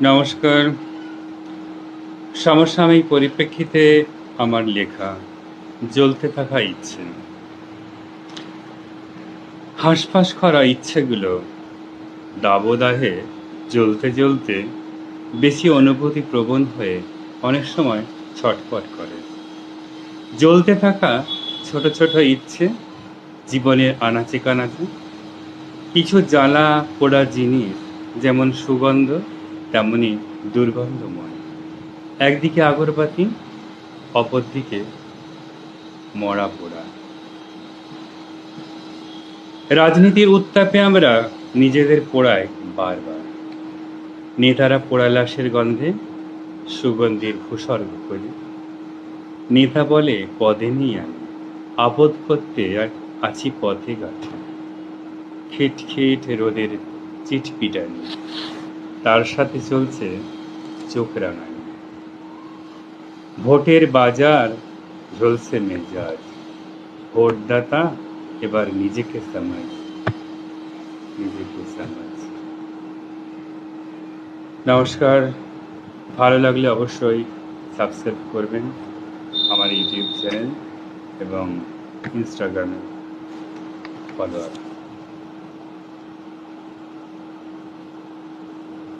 নমস্কার। সমসাময়িক পরিপ্রেক্ষিতে আমার লেখা জ্বলতে থাকা ইচ্ছে। হাঁসফাঁস করা ইচ্ছেগুলো দাবদাহে জ্বলতে জ্বলতে বেশি অনুভূতি প্রবণ হয়ে অনেক সময় ছটফট করে। জ্বলতে থাকা ছোট ছোট ইচ্ছে জীবনের আনাচে কানাচে, কিছু জ্বালা পোড়া জিনিস যেমন সুগন্ধ তেমনি দুর্গন্ধময়। একদিকে আগরবাতি, অপরদিকে মরা পোড়া। রাজনীতির উত্তাপে আমরা নিজেদের পোড়াই বারবার। নেতারা পোড়া লাশের গন্ধে সুগন্ধির ভূস্বর্গ করি। নেতা বলে পদে নিয়ে আমি আপদ করতে আছি পথে ঘাটে। খিটখিট রোদের চিটপিটানি, তার সাথে চলছে চোখ রাঙানি। ভোটের বাজার ঝলসে মেজাজ, ভোটদাতা এবার নিজেকে সমাজ। নমস্কার। ভালো লাগলে অবশ্যই সাবস্ক্রাইব করবেন আমার ইউটিউব চ্যানেল এবং ইনস্টাগ্রামে ফলোয়ার।